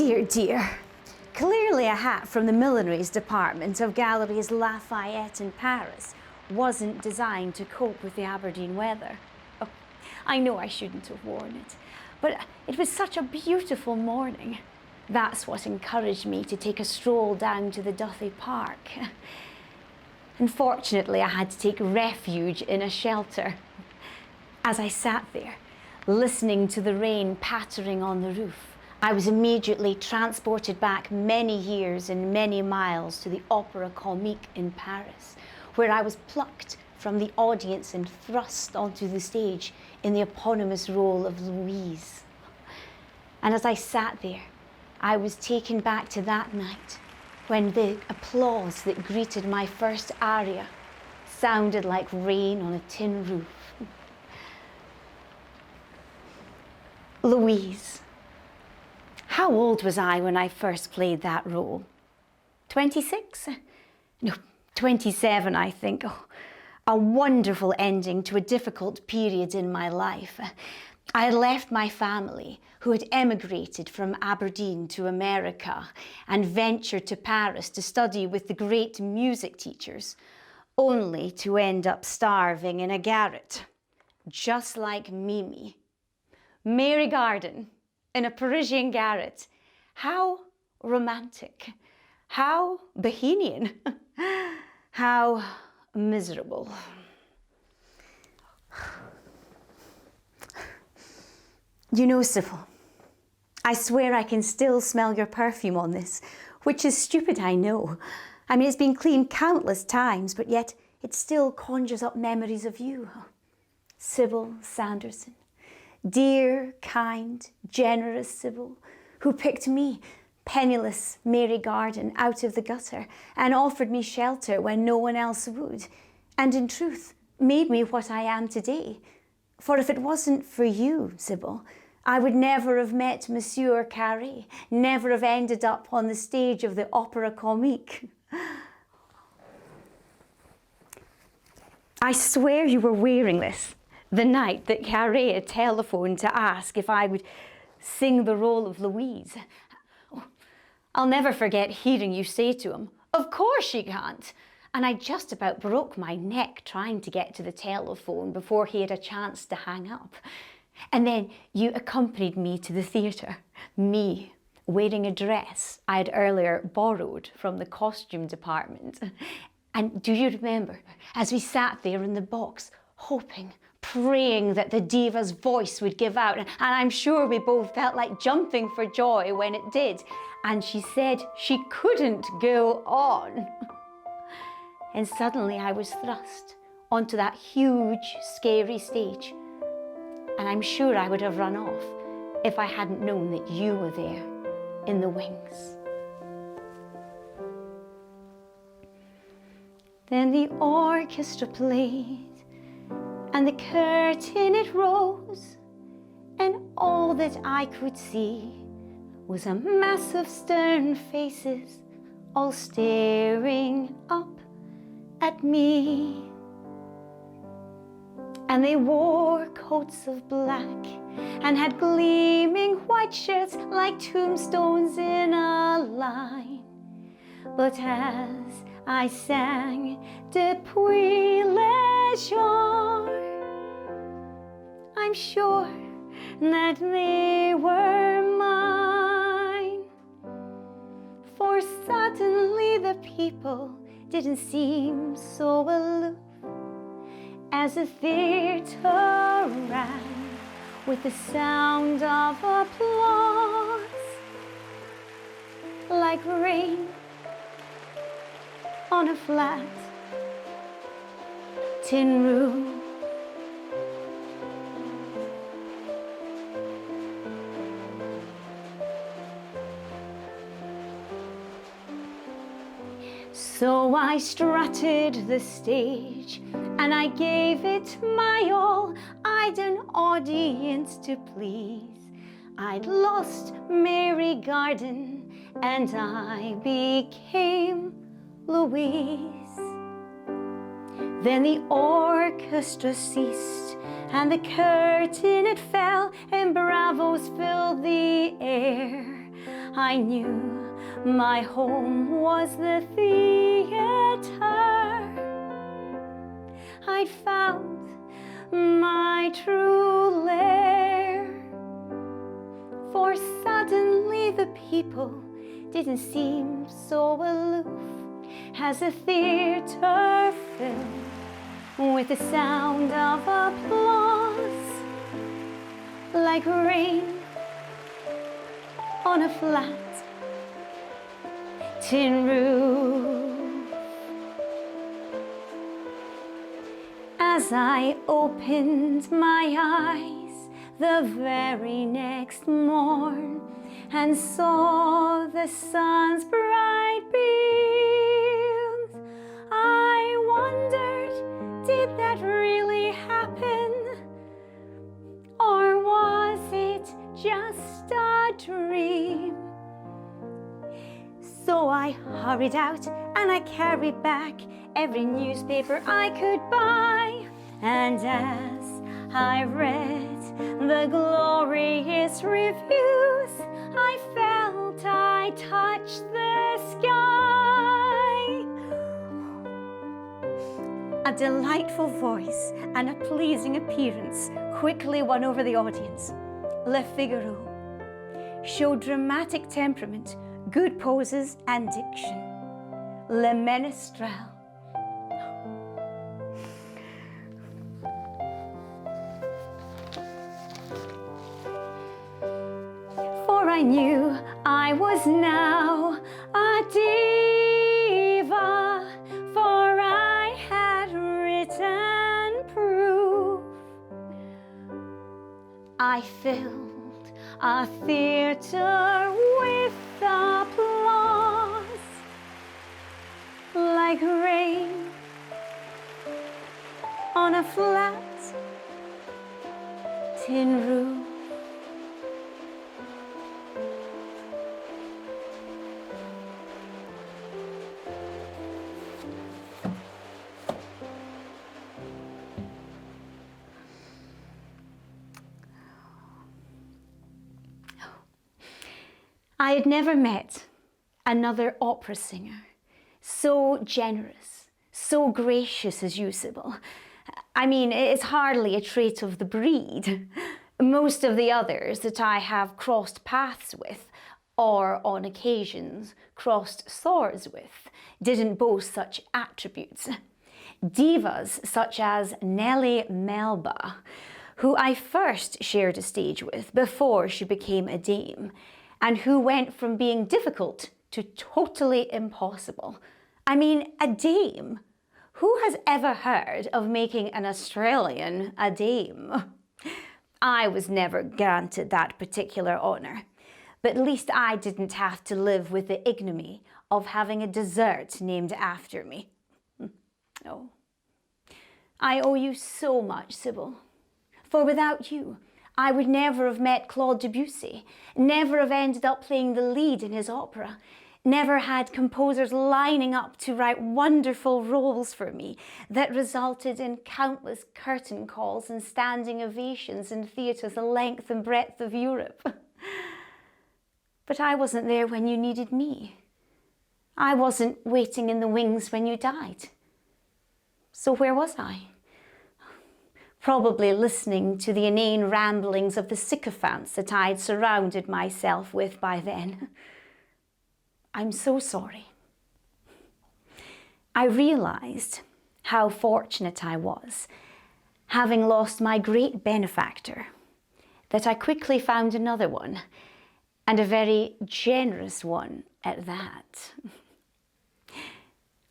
Dear, dear. Clearly a hat from the millineries department of Galeries Lafayette in Paris wasn't designed to cope with the Aberdeen weather. Oh, I know I shouldn't have worn it, but it was such a beautiful morning. That's what encouraged me to take a stroll down to the Duthie Park. Unfortunately, I had to take refuge in a shelter. As I sat there, listening to the rain pattering on the roof, I was immediately transported back many years and many miles to the Opera Comique in Paris, where I was plucked from the audience and thrust onto the stage in the eponymous role of Louise. And as I sat there, I was taken back to that night when the applause that greeted my first aria sounded like rain on a tin roof. Louise. How old was I when I first played that role? 26? No, 27, I think. Oh, a wonderful ending to a difficult period in my life. I had left my family, who had emigrated from Aberdeen to America and ventured to Paris to study with the great music teachers, only to end up starving in a garret, just like Mimi. Mary Garden. In a Parisian garret. How romantic, how bohemian, how miserable. You know, Sybil, I swear I can still smell your perfume on this, which is stupid, I know. I mean, it's been cleaned countless times, but yet it still conjures up memories of you. Sybil Sanderson. Dear, kind, generous Sybil, who picked me, penniless Mary Garden, out of the gutter and offered me shelter when no one else would, and in truth made me what I am today. For if it wasn't for you, Sybil, I would never have met Monsieur Carré, never have ended up on the stage of the Opera Comique. I swear you were wearing this the night that Carré had telephoned to ask if I would sing the role of Louise. Oh, I'll never forget hearing you say to him, "Of course she can't." And I just about broke my neck trying to get to the telephone before he had a chance to hang up. And then you accompanied me to the theatre, me wearing a dress I had earlier borrowed from the costume department. And do you remember, as we sat there in the box, hoping, praying that the Diva's voice would give out, and I'm sure we both felt like jumping for joy when it did, and she said she couldn't go on. And suddenly I was thrust onto that huge, scary stage, and I'm sure I would have run off if I hadn't known that you were there in the wings. Then the orchestra played, and the curtain it rose, and all that I could see was a mass of stern faces all staring up at me. And they wore coats of black and had gleaming white shirts like tombstones in a line. But as I sang Depuis les jours, I'm sure that they were mine. For suddenly the people didn't seem so aloof, as the theatre rang with the sound of applause, like rain on a flat tin roof. So I strutted the stage and I gave it my all. I'd an audience to please. I'd lost Mary Garden and I became Louise. Then the orchestra ceased and the curtain it fell and bravos filled the air. I knew my home was the theatre. I'd found my true lair, for suddenly the people didn't seem so aloof as a theatre filled with the sound of applause, like rain on a flat tin roof. As I opened my eyes the very next morn and saw the sun's bright beams, I wondered, did that really happen? Or was it just a dream? So I hurried out and I carried back every newspaper I could buy. And as I read the glorious reviews, I felt I touched the sky. A delightful voice and a pleasing appearance quickly won over the audience. Le Figaro showed dramatic temperament, good poses and diction. Le Ménestrel for I knew I was now a diva, for I had written proof. I filled a theatre with applause, like rain on a flat tin roof. I had never met another opera singer so generous, so gracious as you, Sybil. I mean, it's hardly a trait of the breed. Most of the others that I have crossed paths with, or on occasions crossed swords with, didn't boast such attributes. Divas such as Nellie Melba, who I first shared a stage with before she became a dame, and who went from being difficult to totally impossible. I mean, a dame. Who has ever heard of making an Australian a dame? I was never granted that particular honour, but at least I didn't have to live with the ignominy of having a dessert named after me. Oh, I owe you so much, Sybil, for without you, I would never have met Claude Debussy, never have ended up playing the lead in his opera, never had composers lining up to write wonderful roles for me that resulted in countless curtain calls and standing ovations in theatres the length and breadth of Europe. But I wasn't there when you needed me. I wasn't waiting in the wings when you died. So where was I? Probably listening to the inane ramblings of the sycophants that I'd surrounded myself with by then. I'm so sorry. I realised how fortunate I was, having lost my great benefactor, that I quickly found another one, and a very generous one at that.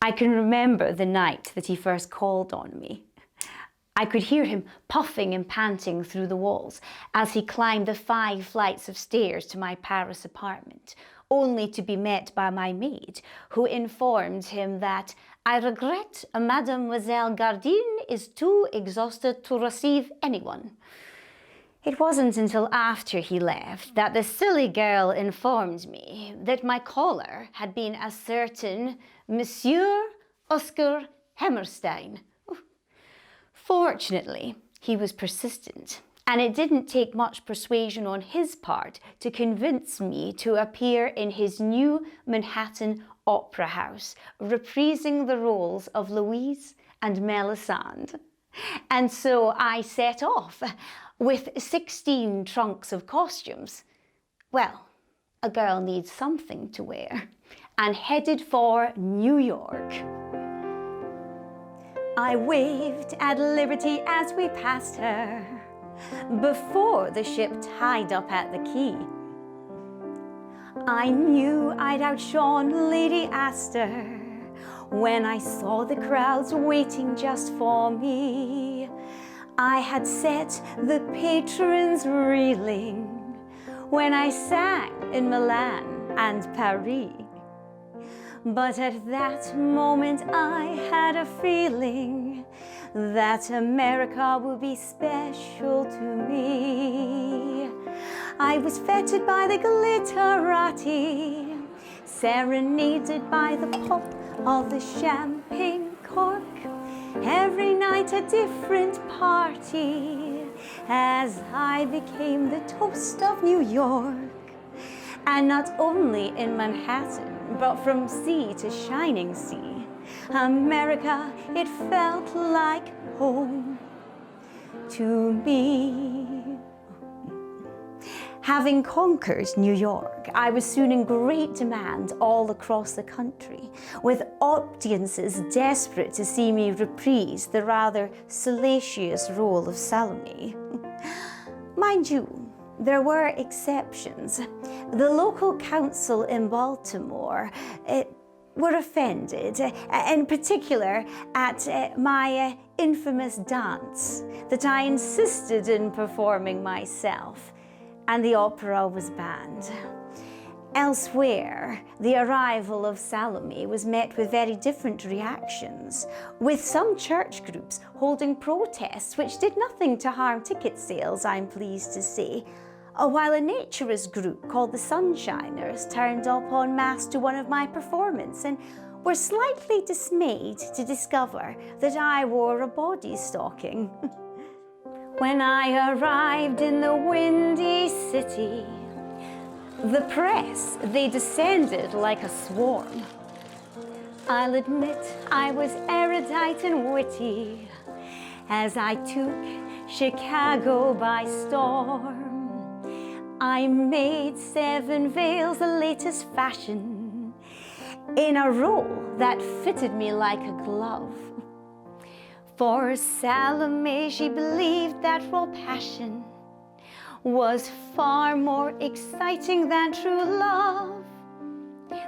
I can remember the night that he first called on me. I could hear him puffing and panting through the walls as he climbed the 5 flights of stairs to my Paris apartment, only to be met by my maid, who informed him that I regret Mademoiselle Gardine is too exhausted to receive anyone. It wasn't until after he left that the silly girl informed me that my caller had been a certain Monsieur Oscar Hammerstein. Fortunately, he was persistent And it didn't take much persuasion on his part to convince me to appear in his new Manhattan Opera House, reprising the roles of Louise and Melisande. And so I set off with 16 trunks of costumes. Well, a girl needs something to wear, and headed for New York. I waved at Liberty as we passed her, before the ship tied up at the quay. I knew I'd outshone Lady Astor when I saw the crowds waiting just for me. I had set the patrons reeling when I sang in Milan and Paris. But at that moment I had a feeling that America would be special to me. I was feted by the glitterati, serenaded by the pop of the champagne cork. Every night a different party, as I became the toast of New York. And not only in Manhattan, but from sea to shining sea, America, it felt like home to me. Having conquered New York, I was soon in great demand all across the country, with audiences desperate to see me reprise the rather salacious role of Salome. Mind you, there were exceptions. The local council in Baltimore were offended, in particular at my infamous dance that I insisted in performing myself, and the opera was banned. Elsewhere, the arrival of Salome was met with very different reactions, with some church groups holding protests which did nothing to harm ticket sales, I'm pleased to say, while a naturist group called the Sunshiners turned up en masse to one of my performances and were slightly dismayed to discover that I wore a body stocking. When I arrived in the Windy City, the press, they descended like a swarm. I'll admit I was erudite and witty as I took Chicago by storm. I made 7 veils the latest fashion in a role that fitted me like a glove. For Salome, she believed that raw passion was far more exciting than true love.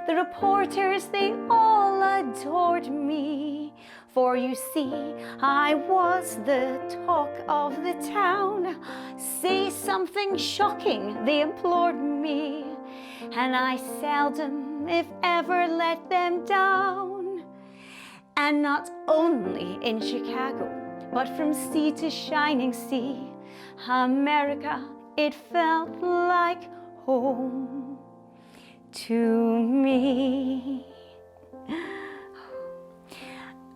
The reporters, they all adored me, for you see, I was the talk of the town. Say something shocking, they implored me, and I seldom, if ever, let them down. And not only in Chicago, but from sea to shining sea, America, it felt like home to me.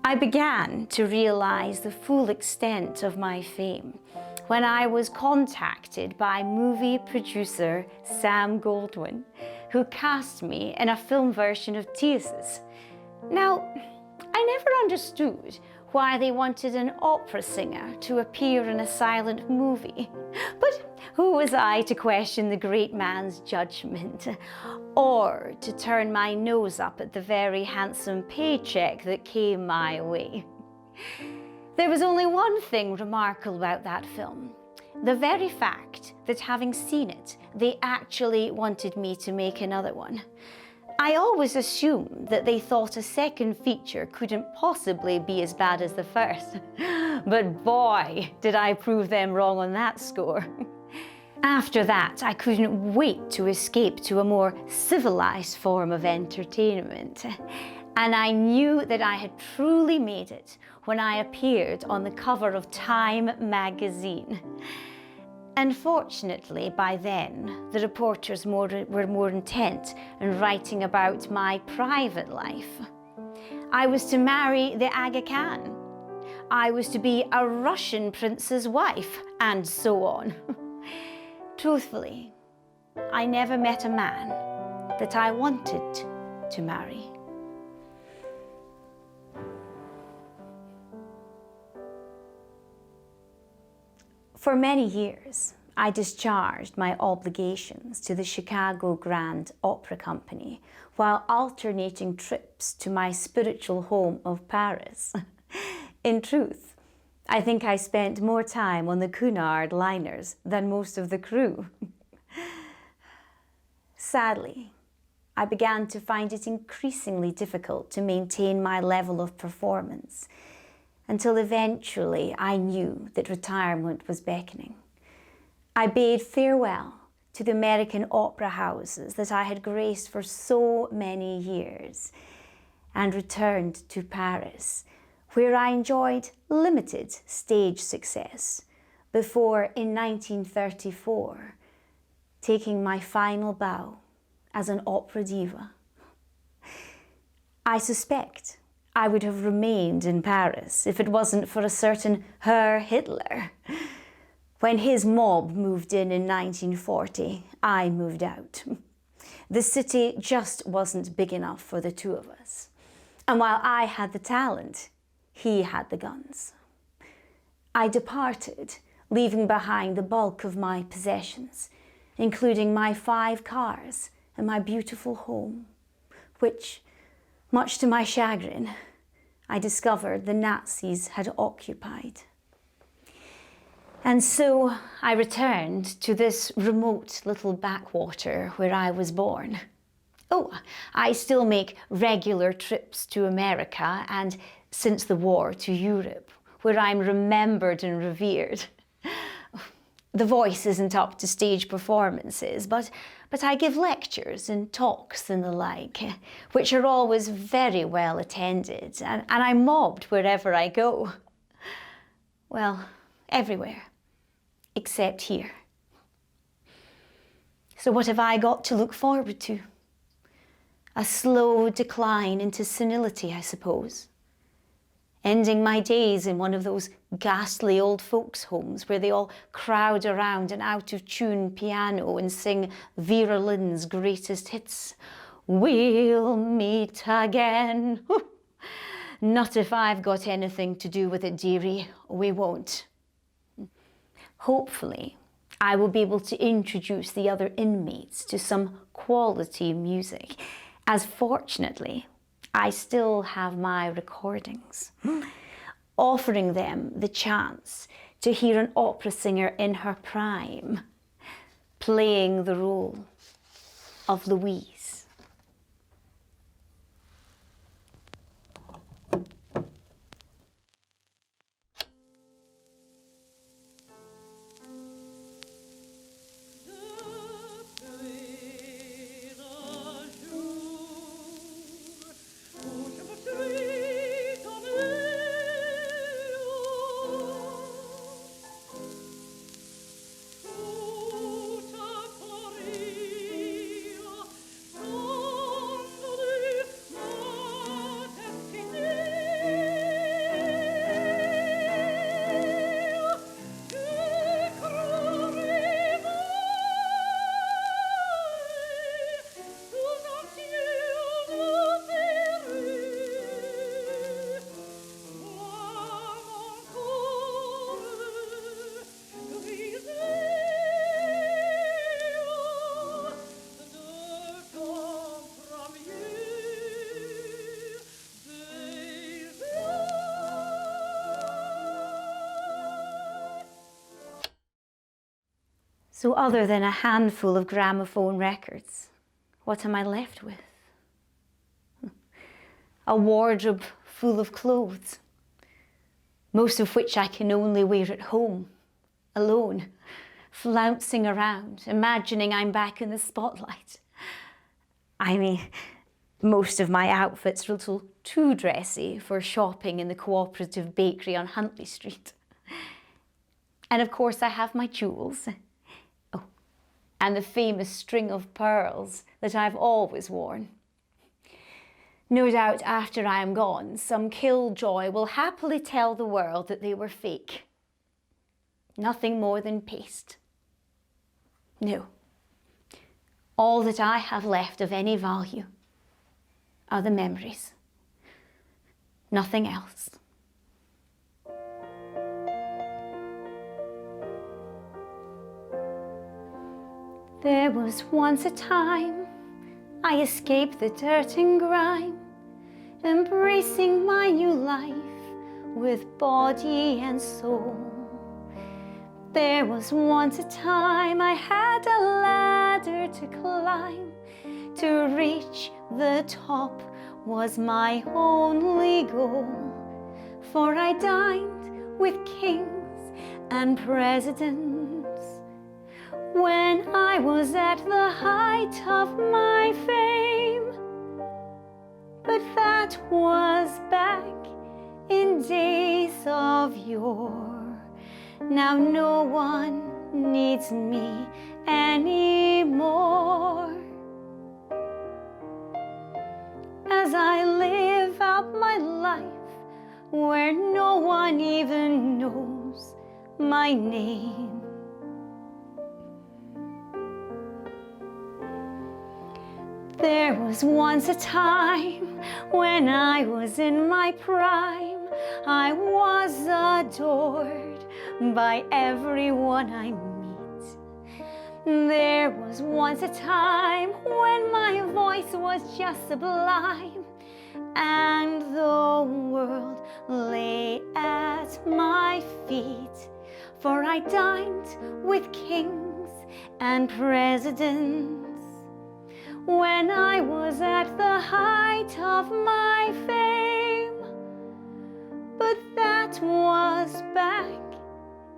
I began to realize the full extent of my fame when I was contacted by movie producer Sam Goldwyn, who cast me in a film version of Theseus. Now, I never understood why they wanted an opera singer to appear in a silent movie, but who was I to question the great man's judgment, or to turn my nose up at the very handsome paycheck that came my way? There was only one thing remarkable about that film: the very fact that, having seen it, they actually wanted me to make another one. I always assumed that they thought a second feature couldn't possibly be as bad as the first, but boy, did I prove them wrong on that score. After that, I couldn't wait to escape to a more civilized form of entertainment, and I knew that I had truly made it when I appeared on the cover of Time magazine. Unfortunately, by then, the reporters were more intent in writing about my private life. I was to marry the Aga Khan, I was to be a Russian prince's wife, and so on. Truthfully, I never met a man that I wanted to marry. For many years, I discharged my obligations to the Chicago Grand Opera Company while alternating trips to my spiritual home of Paris. In truth, I think I spent more time on the Cunard liners than most of the crew. Sadly, I began to find it increasingly difficult to maintain my level of performance until eventually I knew that retirement was beckoning. I bade farewell to the American opera houses that I had graced for so many years and returned to Paris, where I enjoyed limited stage success before, in 1934, taking my final bow as an opera diva. I suspect I would have remained in Paris if it wasn't for a certain Herr Hitler. When his mob moved in 1940, I moved out. The city just wasn't big enough for the two of us. And while I had the talent, he had the guns. I departed, leaving behind the bulk of my possessions, including my 5 cars and my beautiful home, which, much to my chagrin, I discovered the Nazis had occupied. And so I returned to this remote little backwater where I was born. Oh, I still make regular trips to America and, since the war, to Europe, where I'm remembered and revered. The voice isn't up to stage performances, but I give lectures and talks and the like, which are always very well attended, and I'm mobbed wherever I go. Well, everywhere, except here. So what have I got to look forward to? A slow decline into senility, I suppose. Ending my days in one of those ghastly old folks' homes where they all crowd around an out-of-tune piano and sing Vera Lynn's greatest hits. We'll meet again. Not if I've got anything to do with it, dearie. We won't. Hopefully, I will be able to introduce the other inmates to some quality music, as fortunately, I still have my recordings, offering them the chance to hear an opera singer in her prime, playing the role of Louise. So other than a handful of gramophone records, what am I left with? A wardrobe full of clothes, most of which I can only wear at home, alone, flouncing around, imagining I'm back in the spotlight. I mean, most of my outfits are a little too dressy for shopping in the cooperative bakery on Huntley Street. And of course I have my jewels. And the famous string of pearls that I've always worn. No doubt after I am gone, some killjoy will happily tell the world that they were fake. Nothing more than paste. No. All that I have left of any value are the memories. Nothing else. There was once a time I escaped the dirt and grime, embracing my new life with body and soul. There was once a time I had a ladder to climb. To reach the top was my only goal. For I dined with kings and presidents when I was at the height of my fame. But that was back in days of yore. Now no one needs me anymore. As I live out my life where no one even knows my name, there was once a time when I was in my prime. I was adored by everyone I meet. There was once a time when my voice was just sublime, and the world lay at my feet. For I dined with kings and presidents when I was at the height of my fame. But that was back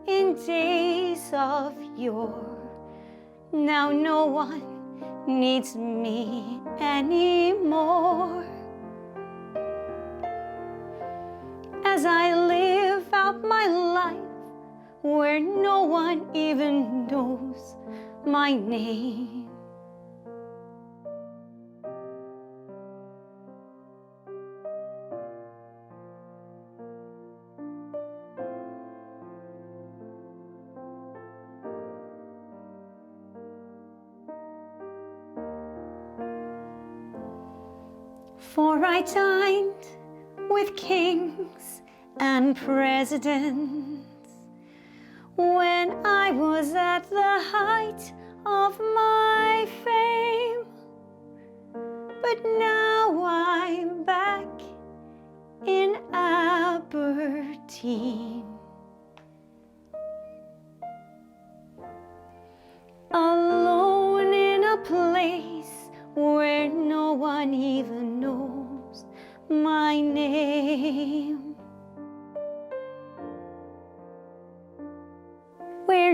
in days of yore. Now no one needs me anymore. As I live out my life where no one even knows my name. For I dined with kings and presidents when I was at the height of my fame. But now I'm back in Aberdeen, alone in a place where no one even knows my name, where